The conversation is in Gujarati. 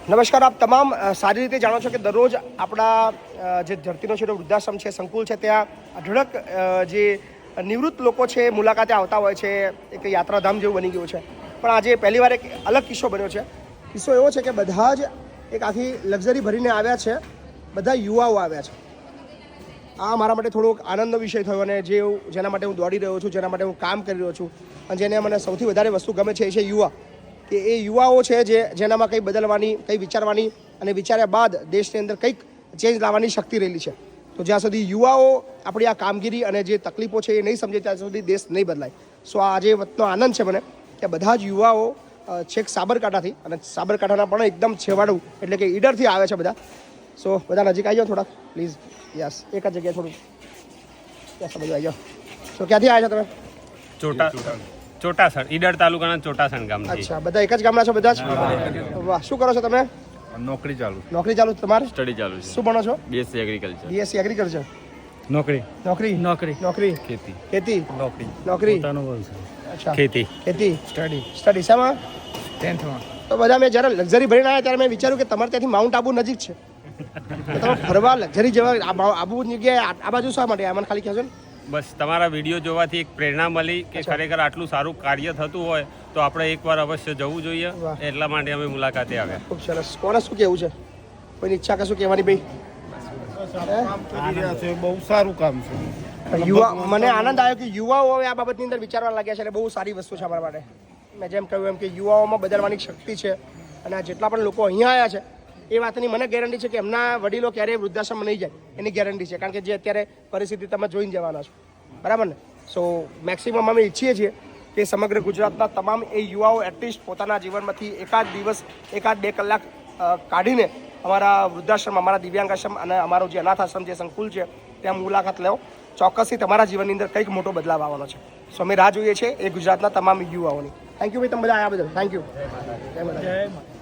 નમસ્કાર. આપ તમામ સારી રીતે જાણો છો કે દરરોજ આપણા જે ધરતીનો છે વૃદ્ધાશ્રમ છે, સંકુલ છે, ત્યાં અઢળક જે નિવૃત્ત લોકો છે મુલાકાતે આવતા હોય છે. એક યાત્રાધામ જેવું બની ગયું છે. પણ આજે પહેલીવાર એક અલગ કિસ્સો બન્યો છે. કિસ્સો એવો છે કે બધા જ એક આખી લક્ઝરી ભરીને આવ્યા છે. બધા યુવાઓ આવ્યા છે. આ મારા માટે થોડોક આનંદનો વિષય થયો અને જેના માટે હું દોડી રહ્યો છું, જેના માટે હું કામ કરી રહ્યો છું અને જેને મને સૌથી વધારે વસ્તુ ગમે છે એ છે યુવા. કે એ યુવાઓ છે જેનામાં કંઈ બદલવાની, કંઈ વિચારવાની અને વિચાર્યા બાદ દેશની અંદર કંઈક ચેન્જ લાવવાની શક્તિ રહેલી છે. તો જ્યાં સુધી યુવાઓ આપણી આ કામગીરી અને જે તકલીફો છે એ નહીં સમજે ત્યાં સુધી દેશ નહીં બદલાય. સો આજે વતનો આનંદ છે મને કે બધા જ યુવાઓ છેક સાબરકાંઠાથી અને સાબરકાંઠાના પણ એકદમ છેવાડું એટલે કે ઈડરથી આવે છે બધા. સો બધા નજીક આવી જાઓ થોડાક પ્લીઝ. યસ, એક જ જગ્યાએ થોડું યસ બધું આવી જાઓ. સો ક્યાંથી આવ્યા છો તમે? ચોટાસણ, ઈડર તાલુકાના ચોટાસણ ગામ. અચ્છા, બધા એક જ ગામના છો બધા જ? વાહ, શું કરો છો તમે? નોકરી ચાલુ. નોકરી ચાલુ તમારે? સ્ટડી ચાલુ છે. શું ભણો છો? BSc agriculture. BSc agriculture. નોકરી. નોકરી નોકરી. નોકરી ખેતી. ખેતી નોકરી. નોકરી. પોતાનું વ્યવસાય. અચ્છા, ખેતી. ખેતી સ્ટડી. સ્ટડી શામાં? 10th માં. તો બધા મેં જ્યારે લક્ઝરી ભરીને આવ્યા ત્યારે મેં વિચાર્યું કે તમારે ત્યાંથી માઉન્ટ આબુ નજીક છે. તો તમે ફરવા લક્ઝરી જવા આબુ જગ્યાએ આ બાજુ શા માટે? મને ખાલી કહેજો ને. બસ તમારા વિડીયો જોવાથી એક પ્રેરણા મળી કે ખરેખર આટલું સારું કાર્ય થતું હોય તો આપણે એકવાર અવશ્ય જવું જોઈએ. વાહ. એટલા માટે અમે મુલાકાતે આવ્યા. ખૂબ સરસ. કોને શું કહેવું છે? કોઈની ઈચ્છા કશું કહેવાની ભાઈ? બહુ સારું કામ છે. યુવા, મને આનંદ આવ્યો કે યુવાઓ હવે આ બાબતની અંદર વિચારવા લાગ્યા છે અને બહુ સારી વસ્તુ છે અમારા માટે. મેં જેમ કહ્યું એમ કે યુવાઓમાં બદલવાની શક્તિ છે અને આ જેટલા પણ લોકો અહીંયા આવ્યા છે એ વાતની મને ગેરંટી છે કે એમના વડીલો ક્યારેય વૃદ્ધાશ્રમ નહીં જાય એની ગેરંટી છે. કારણ કે જે અત્યારે પરિસ્થિતિ તમે જોઈને જવાના છો, બરાબર ને? સો મેક્સિમમ અમે ઈચ્છીએ છીએ કે સમગ્ર ગુજરાતના તમામ એ યુવાઓ એટલીસ્ટ પોતાના જીવનમાંથી એકાદ દિવસ, એકાદ 2 કલાક કાઢીને અમારા વૃદ્ધાશ્રમ, અમારા દિવ્યાંગ આશ્રમ અને અમારો જે અનાથ આશ્રમ જે સંકુલ છે ત્યાં મુલાકાત લો. ચોક્કસથી તમારા જીવનની અંદર કંઈક મોટો બદલાવ આવવાનો છે. સો અમે રાહ જોઈએ છીએ એ ગુજરાતના તમામ યુવાઓની. થેન્ક યુ ભાઈ, તમે બધા આવ્યા બદલ થેન્ક યુ. જય માતા.